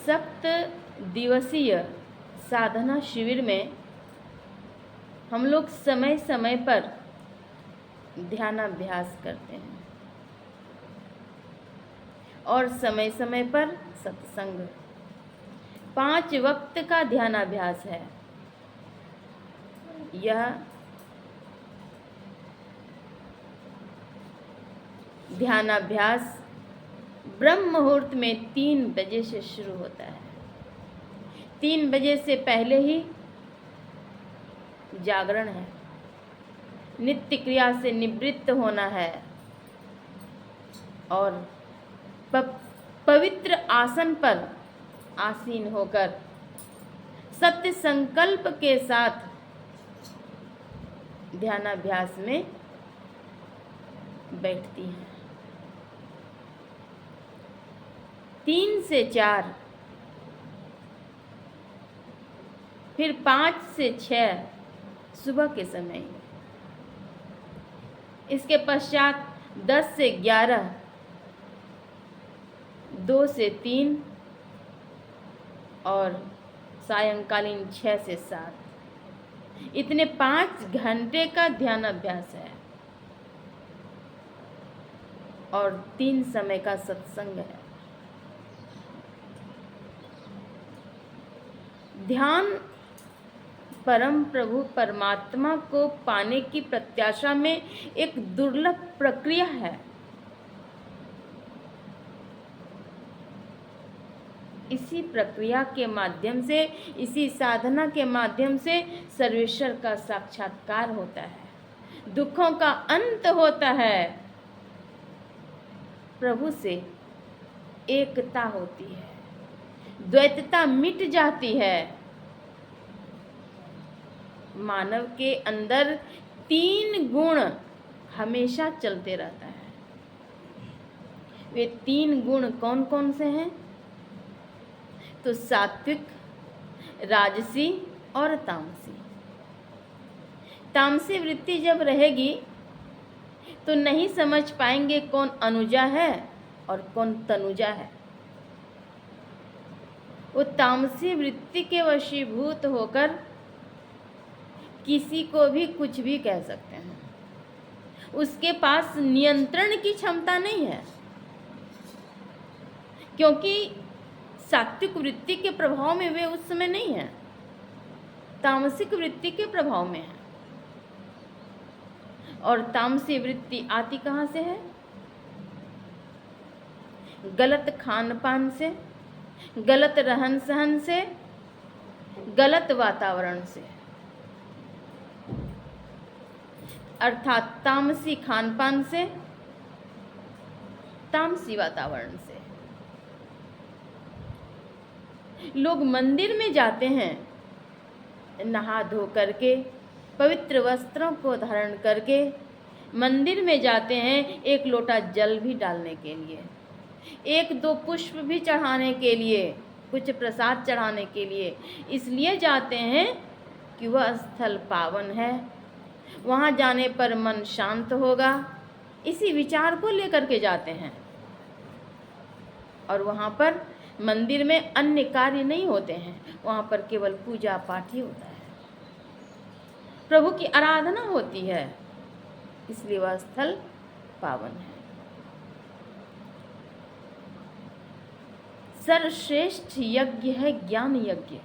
7 दिवसीय साधना शिविर में हम लोग समय समय पर ध्यानाभ्यास करते हैं और समय समय पर सत्संग। 5 वक्त का ध्यानाभ्यास है। यह ध्यानाभ्यास ब्रह्म मुहूर्त में 3 बजे से शुरू होता है। 3 बजे से पहले ही जागरण है, नित्य क्रिया से निवृत्त होना है और पवित्र आसन पर आसीन होकर सत्य संकल्प के साथ ध्यानाभ्यास में बैठती हैं। 3 से 4, फिर 5 से 6 सुबह के समय, इसके पश्चात 10 से 11, 2 से 3 और सायंकालीन 6 से 7। इतने 5 घंटे का ध्यान अभ्यास है और 3 समय का सत्संग है। ध्यान परम प्रभु परमात्मा को पाने की प्रत्याशा में एक दुर्लभ प्रक्रिया है। इसी प्रक्रिया के माध्यम से, इसी साधना के माध्यम से सर्वेश्वर का साक्षात्कार होता है, दुखों का अंत होता है, प्रभु से एकता होती है, द्वैतता मिट जाती है। मानव के अंदर 3 गुण हमेशा चलते रहता है। वे 3 गुण कौन कौन से हैं? तो सात्विक, राजसी और तामसी। तामसी वृत्ति जब रहेगी तो नहीं समझ पाएंगे कौन अनुजा है और कौन तनुजा है। वो तामसी वृत्ति के वशीभूत होकर किसी को भी कुछ भी कह सकते हैं। उसके पास नियंत्रण की क्षमता नहीं है, क्योंकि सात्विक वृत्ति के प्रभाव में वे उस समय नहीं है, तामसिक वृत्ति के प्रभाव में है। और तामसी वृत्ति आती कहाँ से है? गलत खान पान से, गलत रहन सहन से, गलत वातावरण से। अर्थात तामसी खान पान से, तामसी वातावरण से। लोग मंदिर में जाते हैं नहा धो करके, पवित्र वस्त्रों को धारण करके मंदिर में जाते हैं, 1 लोटा जल भी डालने के लिए, 1-2 पुष्प भी चढ़ाने के लिए, कुछ प्रसाद चढ़ाने के लिए। इसलिए जाते हैं कि वह स्थल पावन है, वहाँ जाने पर मन शांत होगा, इसी विचार को लेकर के जाते हैं। और वहाँ पर मंदिर में अन्य कार्य नहीं होते हैं, वहाँ पर केवल पूजा पाठ ही होता है, प्रभु की आराधना होती है, इसलिए वह स्थल पावन है। सर्वश्रेष्ठ यज्ञ है ज्ञान यज्ञ।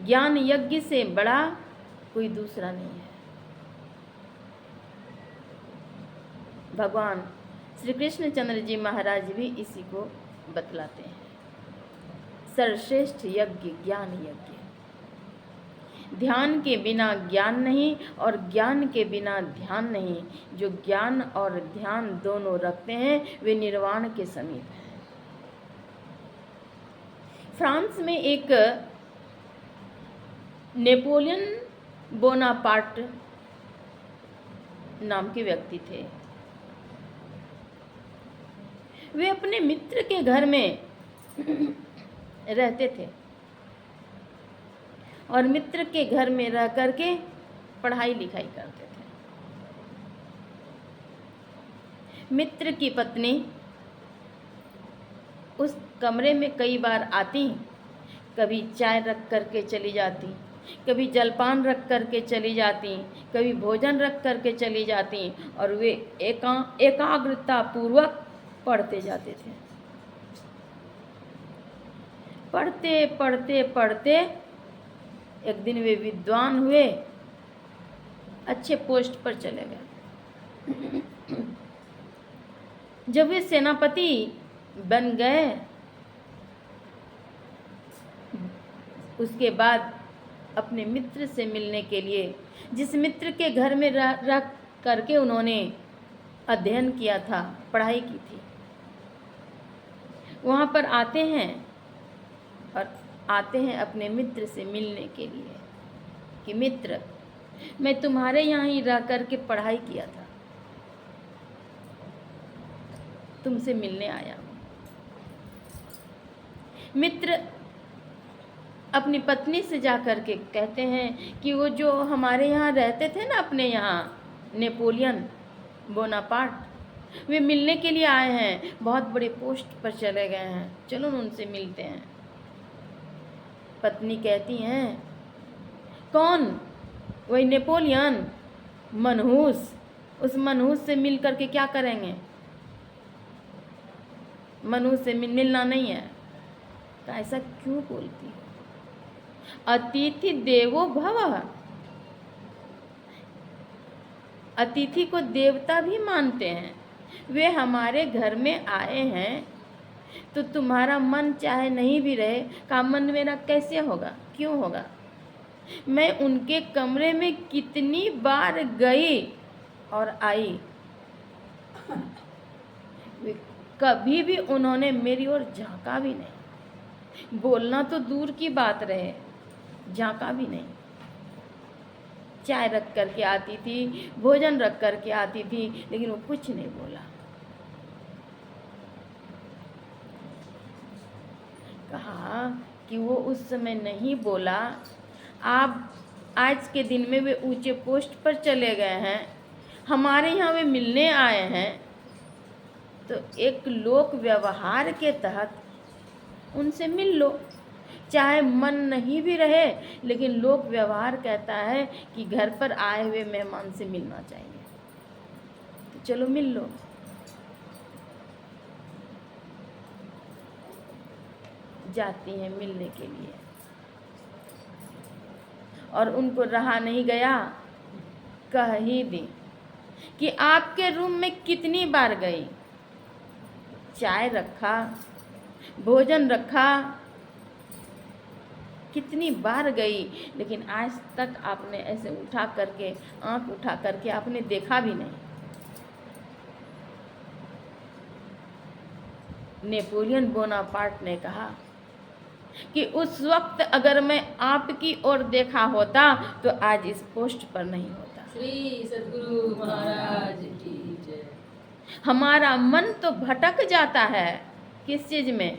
ज्ञान यज्ञ से बड़ा कोई दूसरा नहीं है। भगवान श्री कृष्णचंद्र जी महाराज भी इसी को बतलाते हैं। सर्वश्रेष्ठ यज्ञ ज्ञान यज्ञ। ध्यान के बिना ज्ञान नहीं और ज्ञान के बिना ध्यान नहीं। जो ज्ञान और ध्यान दोनों रखते हैं वे निर्वाण के समीप हैं। फ्रांस में एक नेपोलियन बोनापार्ट नाम के व्यक्ति थे। वे अपने मित्र के घर में रहते थे और मित्र के घर में रह करके पढ़ाई लिखाई करते थे। मित्र की पत्नी उस कमरे में कई बार आती, कभी चाय रख करके चली जाती, कभी जलपान रख करके चली जाती, कभी भोजन रख करके चली जाती, और वे एकाग्रता पूर्वक पढ़ते जाते थे। पढ़ते पढ़ते पढ़ते एक दिन वे विद्वान हुए, अच्छे पोस्ट पर चले गए। जब वे सेनापति बन गए, उसके बाद अपने मित्र से मिलने के लिए, जिस मित्र के घर में रह करके उन्होंने अध्ययन किया था, पढ़ाई की थी, वहाँ पर आते हैं और आते हैं अपने मित्र से मिलने के लिए कि मित्र, मैं तुम्हारे यहाँ ही रह करके पढ़ाई किया था, तुमसे मिलने आया हूँ। मित्र अपनी पत्नी से जा कर के कहते हैं कि वो जो हमारे यहाँ रहते थे ना, अपने यहाँ नेपोलियन बोनापार्ट, वे मिलने के लिए आए हैं, बहुत बड़े पोस्ट पर चले गए हैं, चलो उनसे मिलते हैं। पत्नी कहती हैं, कौन? वही नेपोलियन, मनहूस। उस मनहूस से मिल करके क्या करेंगे? मनहूस से मिलना नहीं है। तो ऐसा क्यों बोलती हो? अतिथि देवो भव, अतिथि को देवता भी मानते हैं। वे हमारे घर में आए हैं तो तुम्हारा मन चाहे नहीं भी रहे, का मन मेरा कैसे होगा? क्यों होगा? मैं उनके कमरे में कितनी बार गई और आई, कभी भी उन्होंने मेरी ओर झांका भी नहीं। बोलना तो दूर की बात रहे, झांका भी नहीं। चाय रख करके आती थी, भोजन रख करके आती थी, लेकिन वो कुछ नहीं बोला। कहा कि वो उस समय नहीं बोला, आप आज के दिन में वे ऊंचे पोस्ट पर चले गए हैं, हमारे यहाँ वे मिलने आए हैं, तो एक लोक व्यवहार के तहत उनसे मिल लो। चाहे मन नहीं भी रहे, लेकिन लोक व्यवहार कहता है कि घर पर आए हुए मेहमान से मिलना चाहिए, तो चलो मिल लो। जाती हैं मिलने के लिए, और उनको रहा नहीं गया, कह ही दी कि आपके रूम में कितनी बार गई, चाय रखा, भोजन रखा, कितनी बार गई, लेकिन आज तक आपने ऐसे उठा करके, आंख उठा करके आपने देखा भी नहीं। नेपोलियन बोनापार्ट ने कहा कि उस वक्त अगर मैं आपकी ओर देखा होता तो आज इस पोस्ट पर नहीं होता। श्री सद्गुरु महाराज की जय। हमारा मन तो भटक जाता है, किस चीज में?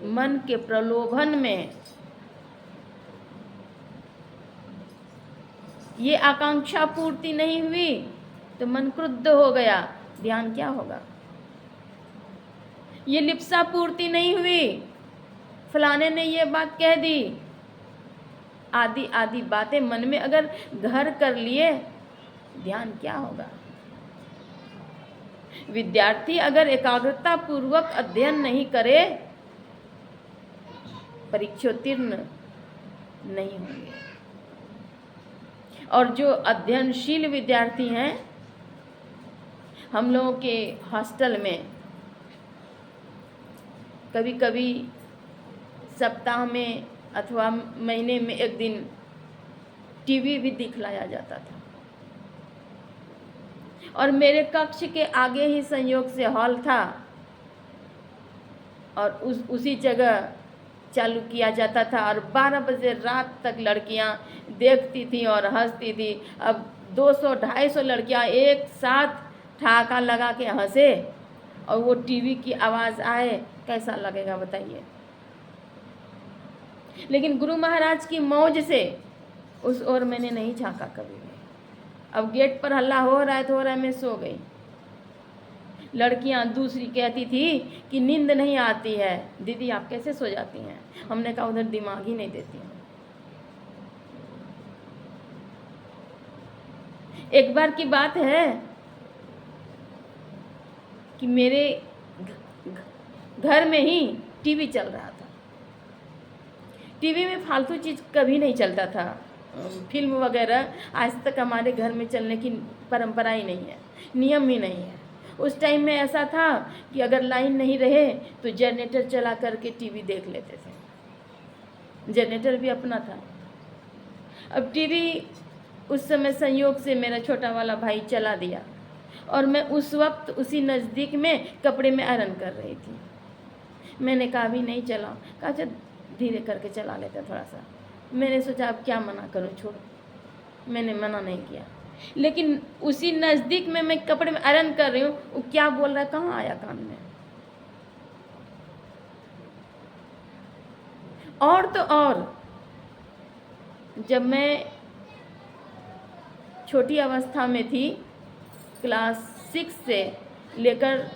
मन के प्रलोभन में। ये आकांक्षा पूर्ति नहीं हुई तो मन क्रुद्ध हो गया, ध्यान क्या होगा? ये लिप्सा पूर्ति नहीं हुई, फलाने ने ये बात कह दी, आदि आदि बातें मन में अगर घर कर लिए, ध्यान क्या होगा? विद्यार्थी अगर एकाग्रता पूर्वक अध्ययन नहीं करे, परीक्षोत्तीर्ण नहीं होंगे। और जो अध्ययनशील विद्यार्थी हैं, हम लोगों के हॉस्टल में कभी कभी सप्ताह में अथवा महीने में एक दिन टीवी भी दिखलाया जाता था, और मेरे कक्ष के आगे ही संयोग से हॉल था, और उसी जगह चालू किया जाता था, और 12 बजे रात तक लड़कियां देखती थीं और हंसती थी। अब 200-250 लड़कियां एक साथ ठहाका लगा के हंसे और वो टीवी की आवाज़ आए, कैसा लगेगा बताइए? लेकिन गुरु महाराज की मौज से उस ओर मैंने नहीं झांका कभी भी। अब गेट पर हल्ला हो रहा है तो हो रहा है, मैं सो गई। लड़कियां दूसरी कहती थी कि नींद नहीं आती है, दीदी आप कैसे सो जाती हैं? हमने कहा उधर दिमाग ही नहीं देती हैं। एक बार की बात है कि मेरे घर में ही टीवी चल रहा था। टीवी में फालतू चीज़ कभी नहीं चलता था, फिल्म वगैरह आज तक हमारे घर में चलने की परंपरा ही नहीं है, नियम ही नहीं है। उस टाइम में ऐसा था कि अगर लाइन नहीं रहे तो जनरेटर चला करके टीवी देख लेते थे, जनरेटर भी अपना था। अब टीवी उस समय संयोग से मेरा छोटा वाला भाई चला दिया और मैं उस वक्त उसी नज़दीक में कपड़े में आयरन कर रही थी। मैंने कहा भी नहीं चलाओ, कहा अच्छा धीरे करके चला लेते थोड़ा सा। मैंने सोचा अब क्या मना करूं, छोड़ो, मैंने मना नहीं किया। लेकिन उसी नज़दीक में मैं कपड़े में आयरन कर रही हूँ, वो क्या बोल रहा है कहाँ आया कान में। और तो और जब मैं छोटी अवस्था में थी, क्लास 6 से लेकर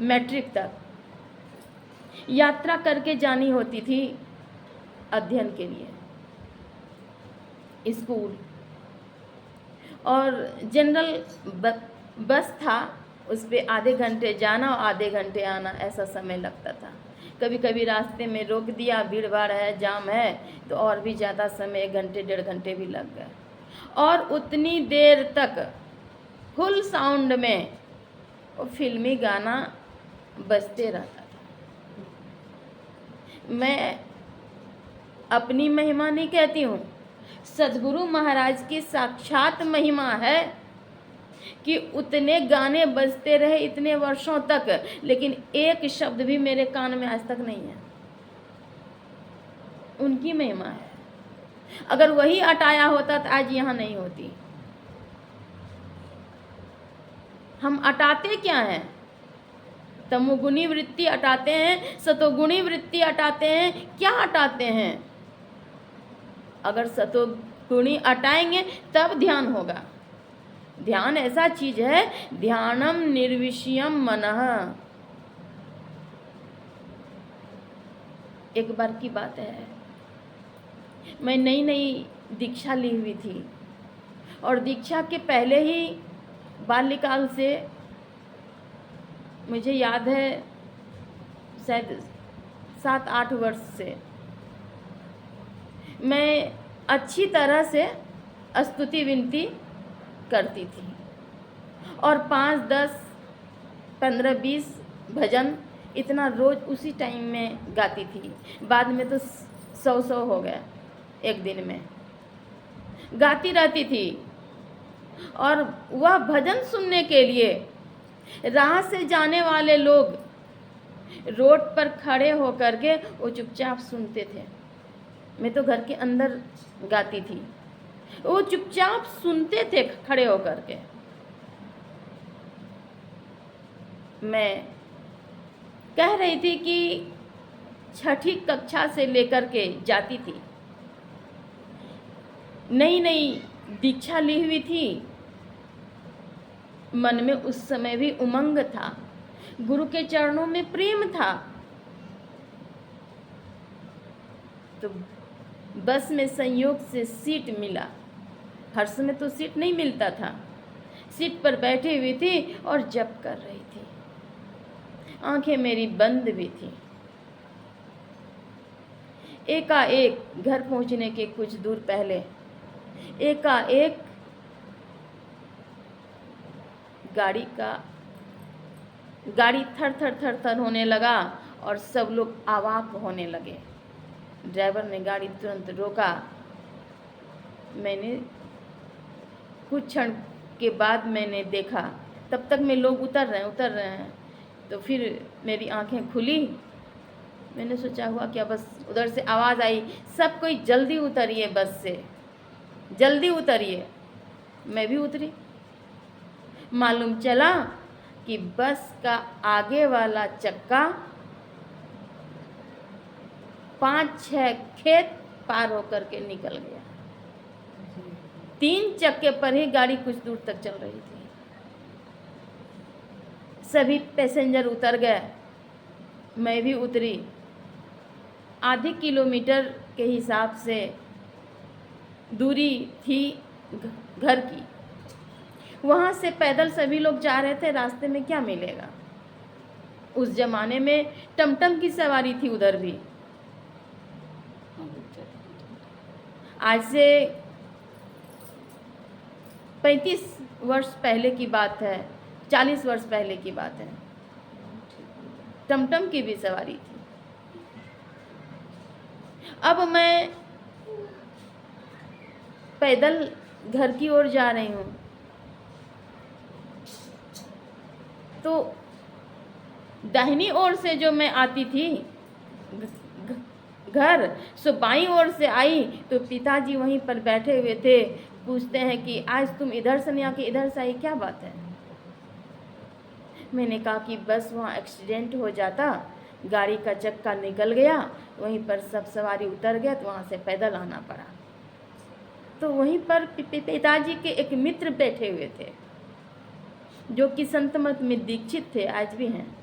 मैट्रिक तक यात्रा करके जानी होती थी अध्ययन के लिए स्कूल, और जनरल बस था, उस पर आधे घंटे जाना और आधे घंटे आना, ऐसा समय लगता था। कभी कभी रास्ते में रोक दिया, भीड़ भाड़ है, जाम है, तो और भी ज़्यादा समय, 1 घंटे 1.5 घंटे भी लग गए। और उतनी देर तक फुल साउंड में वो फिल्मी गाना बजते रहता था। मैं अपनी महिमा नहीं कहती हूँ, सद्गुरु महाराज की साक्षात महिमा है कि उतने गाने बजते रहे इतने वर्षों तक, लेकिन एक शब्द भी मेरे कान में आज तक नहीं है। उनकी महिमा है। अगर वही हटाया होता तो आज यहाँ नहीं होती। हम हटाते क्या हैं? तमोगुणी वृत्ति हटाते हैं, सतोगुणी वृत्ति हटाते हैं, क्या हटाते हैं? अगर सतोगुणी हटाएंगे तब ध्यान होगा। ध्यान ऐसा चीज है, ध्यानम निर्विषयम मनः। एक बार की बात है, मैं नई नई दीक्षा ली हुई थी और दीक्षा के पहले ही बाल्यकाल से, मुझे याद है शायद 7-8 वर्ष से, मैं अच्छी तरह से स्तुति विनती करती थी और 5, 10, 15, 20 भजन इतना रोज उसी टाइम में गाती थी। बाद में तो 100 हो गया एक दिन में, गाती रहती थी। और वह भजन सुनने के लिए राह से जाने वाले लोग रोड पर खड़े होकर के वो चुपचाप सुनते थे। मैं तो घर के अंदर गाती थी, वो चुपचाप सुनते थे खड़े होकर के। मैं कह रही थी कि 6ठी कक्षा से लेकर के जाती थी, नई नई दीक्षा ली हुई थी, मन में उस समय भी उमंग था, गुरु के चरणों में प्रेम था। तो बस में संयोग से सीट मिला। हर समय तो सीट नहीं मिलता था। सीट पर बैठी हुई थी और जप कर रही थी, आंखें मेरी बंद भी थी। एकाएक घर पहुंचने के कुछ दूर पहले एकाएक गाड़ी थर थर होने लगा और सब लोग अवाक होने लगे। ड्राइवर ने गाड़ी तुरंत रोका। मैंने कुछ क्षण के बाद मैंने देखा, तब तक में लोग उतर रहे हैं। तो फिर मेरी आंखें खुली। मैंने सोचा हुआ क्या, बस उधर से आवाज़ आई, सब कोई जल्दी उतरिए, बस से जल्दी उतरिए। मैं भी उतरी। मालूम चला कि बस का आगे वाला चक्का 5-6 खेत पार होकर के निकल गया। 3 चक्के पर ही गाड़ी कुछ दूर तक चल रही थी। सभी पैसेंजर उतर गए, मैं भी उतरी। आधे किलोमीटर के हिसाब से दूरी थी घर की। वहाँ से पैदल सभी लोग जा रहे थे, रास्ते में क्या मिलेगा। उस जमाने में टमटम की सवारी थी उधर भी। आज से 35 वर्ष पहले की बात है, 40 वर्ष पहले की बात है, टमटम की भी सवारी थी। अब मैं पैदल घर की ओर जा रही हूँ, तो दाहिनी ओर से जो मैं आती थी घर, सो बाईं ओर से आई तो पिताजी वहीं पर बैठे हुए थे। पूछते हैं कि आज तुम इधर से नहीं आके इधर से आई, क्या बात है। मैंने कहा कि बस वहाँ एक्सीडेंट हो जाता, गाड़ी का चक्का निकल गया, वहीं पर सब सवारी उतर गया, तो वहाँ से पैदल आना पड़ा। तो वहीं पर पिताजी के एक मित्र बैठे हुए थे जो कि संत मत में दीक्षित थे, आज भी हैं।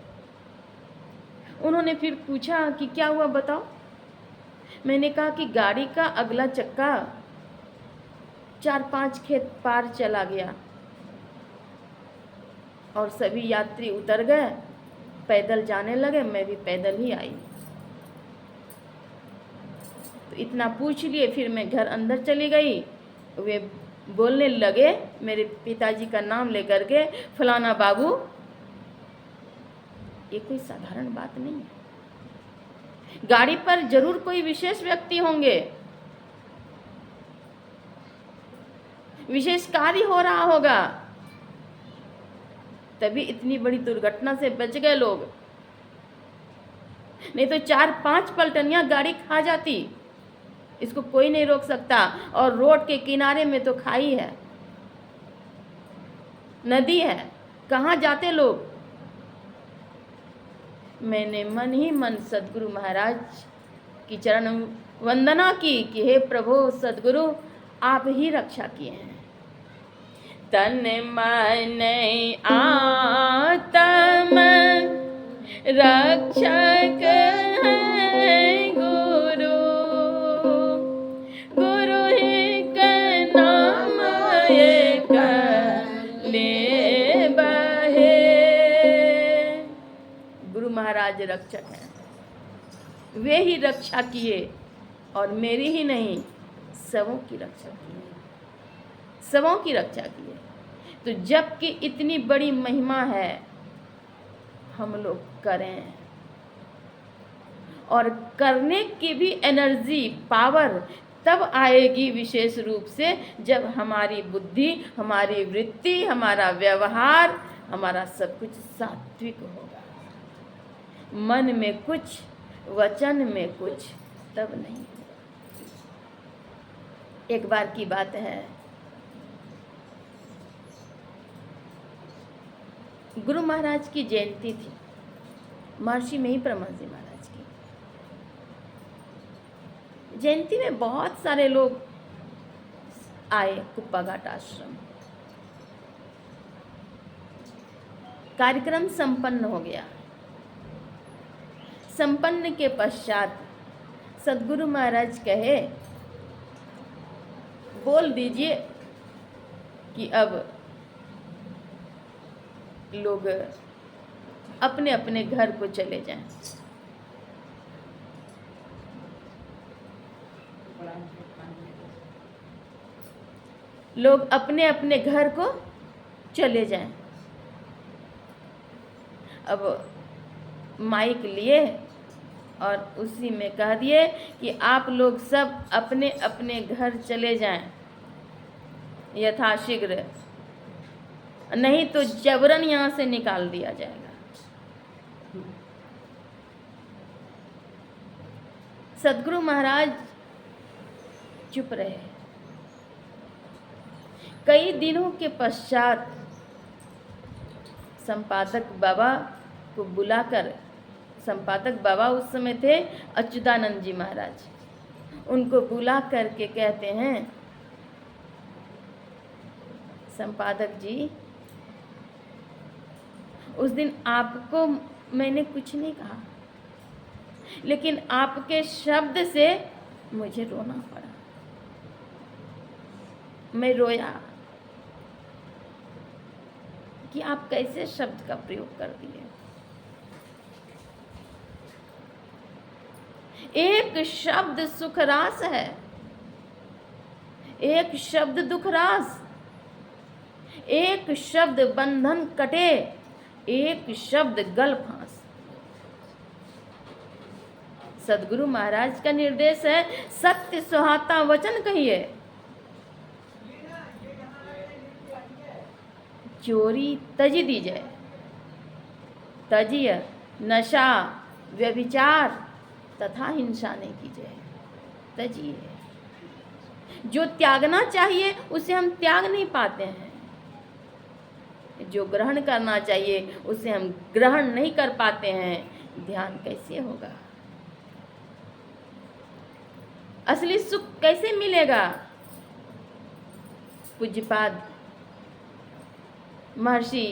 उन्होंने फिर पूछा कि क्या हुआ बताओ। मैंने कहा कि गाड़ी का अगला चक्का 4-5 खेत पार चला गया और सभी यात्री उतर गए, पैदल जाने लगे, मैं भी पैदल ही आई। तो इतना पूछ लिए, फिर मैं घर अंदर चली गई। वे बोलने लगे मेरे पिताजी का नाम लेकर के, फलाना बाबू। ये कोई साधारण बात नहीं है। गाड़ी पर जरूर कोई विशेष व्यक्ति होंगे, विशेष कार्य हो रहा होगा, तभी इतनी बड़ी दुर्घटना से बच गए लोग। नहीं तो 4-5 पलटनियां गाड़ी खा जाती, इसको कोई नहीं रोक सकता। और रोड के किनारे में तो खाई है, नदी है, कहाँ जाते लोग। मैंने मन ही मन सदगुरु महाराज की चरण वंदना की कि हे प्रभु सदगुरु, आप ही रक्षा किए हैं। तन मन आत्म रक्षक है गुरु, गुरु एक नाम एक ले बहे। गुरु महाराज रक्षक हैं, वे ही रक्षा किए, और मेरी ही नहीं, सबों की रक्षा की, सबों की रक्षा की है। तो जबकि इतनी बड़ी महिमा है, हम लोग करें, और करने की भी एनर्जी, पावर तब आएगी विशेष रूप से जब हमारी बुद्धि, हमारी वृत्ति, हमारा व्यवहार, हमारा सब कुछ सात्विक होगा। मन में कुछ, वचन में कुछ, तब नहीं। एक बार की बात है, गुरु महाराज की जयंती थी, महर्षि में ही परमहंस जी महाराज की जयंती में बहुत सारे लोग आए कुप्पा घाट आश्रम। कार्यक्रम संपन्न हो गया। संपन्न के पश्चात सदगुरु महाराज कहे, बोल दीजिए कि अब लोग अपने अपने घर को चले जाएं। लोग अपने अपने घर को चले जाएं। अब माइक लिए और उसी में कह दिए कि आप लोग सब अपने अपने घर चले जाएं यथाशीघ्र, नहीं तो जबरन यहाँ से निकाल दिया जाएगा। सदगुरु महाराज चुप रहे। कई दिनों के पश्चात संपादक बाबा को बुलाकर, संपादक बाबा उस समय थे अच्युतानंद जी महाराज, उनको बुला करके कहते हैं, संपादक जी, उस दिन आपको मैंने कुछ नहीं कहा, लेकिन आपके शब्द से मुझे रोना पड़ा। मैं रोया कि आप कैसे शब्द का प्रयोग कर दिए। एक शब्द सुखरास है, एक शब्द दुखरास, एक शब्द बंधन कटे, एक शब्द गल फांस। सदगुरु महाराज का निर्देश है, सत्य सुहाता वचन कहिए। चोरी तजी दीजिए, तजिए नशा व्यभिचार तथा हिंसा नहीं कीजिए, तजिए। जो त्यागना चाहिए उसे हम त्याग नहीं पाते हैं, जो ग्रहण करना चाहिए उसे हम ग्रहण नहीं कर पाते हैं। ध्यान कैसे होगा? असली सुख कैसे मिलेगा? पूज्यपाद महर्षि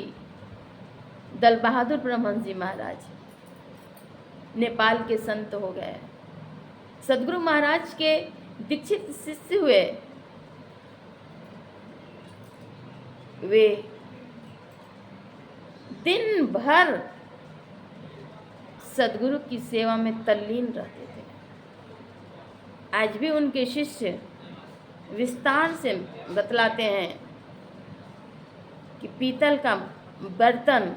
दल बहादुर परमहंस जी महाराज नेपाल के संत हो गए, सदगुरु महाराज के दीक्षित शिष्य हुए। वे दिन भर सदगुरु की सेवा में तल्लीन रहते थे। आज भी उनके शिष्य विस्तार से बतलाते हैं कि पीतल का बर्तन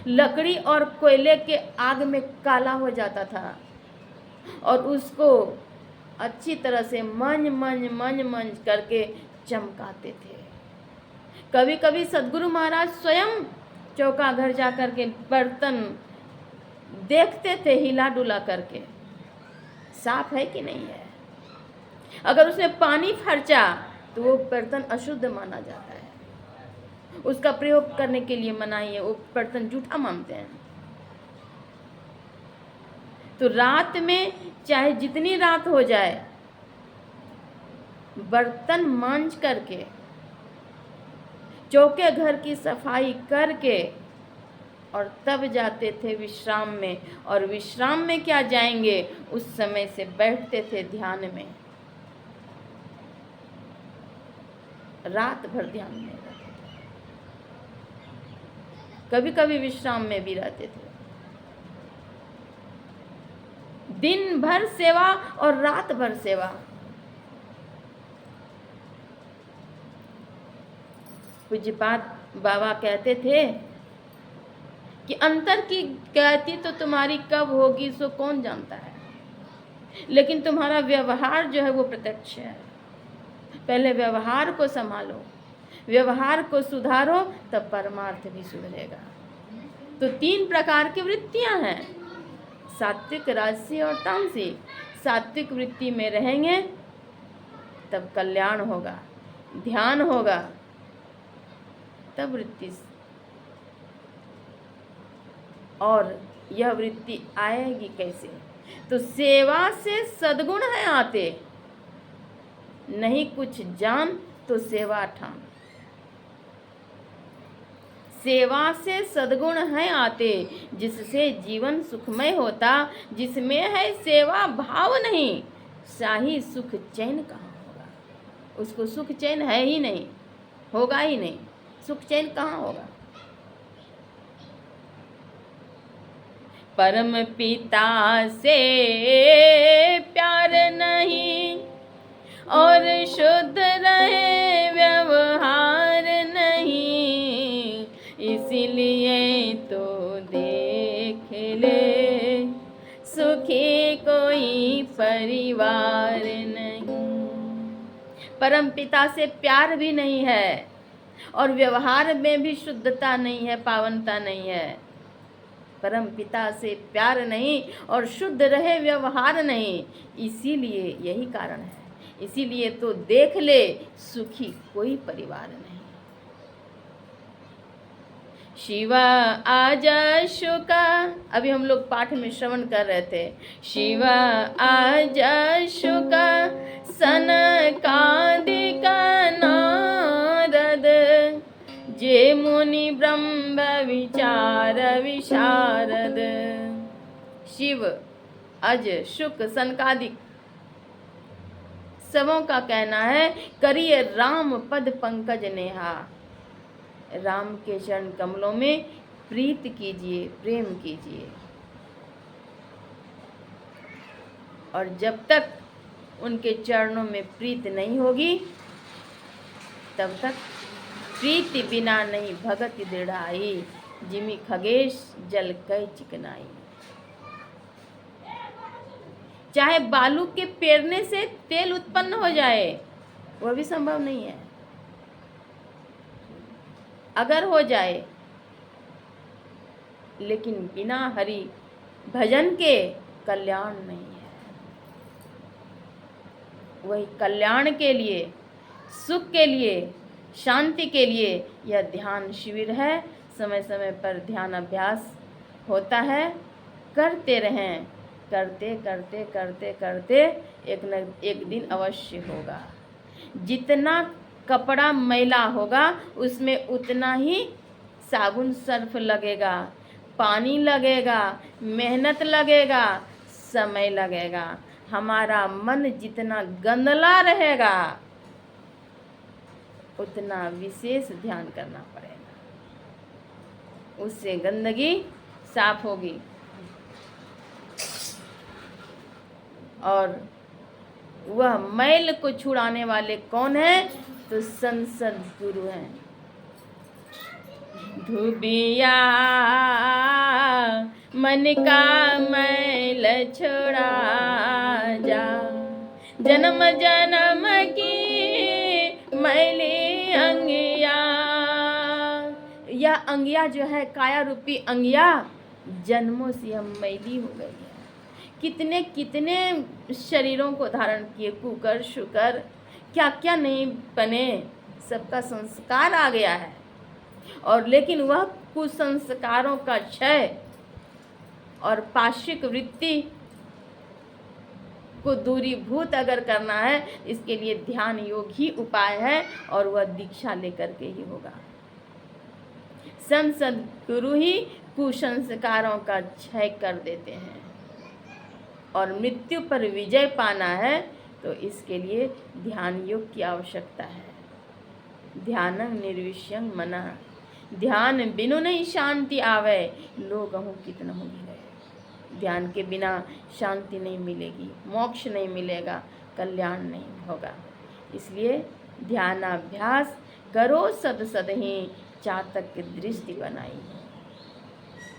लकड़ी और कोयले के आग में काला हो जाता था और उसको अच्छी तरह से मंज करके चमकाते थे। कभी कभी सदगुरु महाराज स्वयं चौका घर जा करके बर्तन देखते थे, हिला डुला करके साफ है कि नहीं है। अगर उसमें पानी खर्चा तो वो बर्तन अशुद्ध माना जाता है, उसका प्रयोग करने के लिए मनाही है, वो बर्तन जूठा मानते हैं। तो रात में चाहे जितनी रात हो जाए, बर्तन मांज करके चौके घर की सफाई करके और तब जाते थे विश्राम में। और विश्राम में क्या जाएंगे, उस समय से बैठते थे ध्यान में, रात भर ध्यान में रहते थे, कभी कभी विश्राम में भी रहते थे। दिन भर सेवा और रात भर सेवा। पूज्यपाद बाबा कहते थे कि अंतर की गति तो तुम्हारी कब होगी सो कौन जानता है, लेकिन तुम्हारा व्यवहार जो है वो प्रत्यक्ष है। पहले व्यवहार को संभालो, व्यवहार को सुधारो, तब परमार्थ भी सुधरेगा। तो 3 प्रकार की वृत्तियां हैं, सात्विक, राजसी और तामसिक। सात्विक वृत्ति में रहेंगे तब कल्याण होगा, ध्यान होगा, तब वृत्ति। और यह वृत्ति आएगी कैसे? तो सेवा से सद्गुण है आते, नहीं कुछ जान तो सेवा ठान। सेवा से सद्गुण है आते, जिससे जीवन सुखमय होता। जिसमें है सेवा भाव नहीं, शाही सुख चैन कहाँ होगा? उसको सुख चैन है ही नहीं, होगा ही नहीं, सुख चैन कहाँ होगा? परम पिता से प्यार नहीं और शुद्ध रहे व्यवहार नहीं, इसलिए तो देख ले सुखी कोई परिवार नहीं। परम पिता से प्यार भी नहीं है और व्यवहार में भी शुद्धता नहीं है, पावनता नहीं है। परम पिता से प्यार नहीं और शुद्ध रहे व्यवहार नहीं, इसीलिए यही कारण है। इसीलिए तो देख ले सुखी कोई परिवार नहीं। शिवा आजा शुका, अभी हम लोग पाठ में श्रवण कर रहे थे। शिवा आजा शुका सनकादिक नारद, जे मुनि ब्रह्म विचार विशारद। शिव, अज, शुक, सनकादिक सबों का कहना है, करिए राम पद पंकज नेहा। राम के चरण कमलों में प्रीत कीजिए, प्रेम कीजिए। और जब तक उनके चरणों में प्रीत नहीं होगी, तब तक प्रीति बिना नहीं भगति दृढ़ाई। जिमि खगेश जल कई चिकनाई। चाहे बालू के पेरने से तेल उत्पन्न हो जाए, वह भी संभव नहीं है। अगर हो जाए, लेकिन बिना हरि भजन के कल्याण नहीं है। वही कल्याण के लिए, सुख के लिए, शांति के लिए यह ध्यान शिविर है। समय समय पर ध्यान अभ्यास होता है, करते रहें। करते करते करते करते एक न एक दिन अवश्य होगा। जितना कपड़ा मैला होगा, उसमें उतना ही साबुन सर्फ लगेगा, पानी लगेगा, मेहनत लगेगा, समय लगेगा। हमारा मन जितना गंदला रहेगा, उतना विशेष ध्यान करना पड़ेगा। उससे गंदगी साफ होगी। और वह मैल को छुड़ाने वाले कौन हैं? तो संसद गुरु हैं। धुबिया मन का मैल छुड़ा जा, जन्म जन्म की मैली अंगिया। यह अंगिया जो है, काया रूपी अंगिया, जन्मों से हम मैली हो गई है। कितने कितने शरीरों को धारण किए, कुकर शुकर क्या क्या नहीं बने, सबका संस्कार आ गया है। और लेकिन वह कुसंस्कारों का क्षय और पाशिक वृत्ति को दूरीभूत अगर करना है, इसके लिए ध्यान योग ही उपाय है। और वह दीक्षा लेकर के ही होगा। संत सद्गुरु ही कुसंस्कारों का क्षय कर देते हैं। और मृत्यु पर विजय पाना है, तो इसके लिए ध्यान योग की आवश्यकता है। ध्यानं निर्विषयं मनः, ध्यान बिनु नहीं शांति आवे। लोग अहूँ कितना हो गए। ध्यान के बिना शांति नहीं मिलेगी, मोक्ष नहीं मिलेगा, कल्याण नहीं होगा। इसलिए ध्यानाभ्यास करो सद सद ही, चातक की दृष्टि बनाई।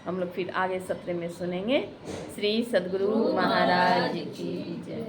हम लोग फिर आगे सत्र में सुनेंगे। श्री सद्गुरु महाराज की जय।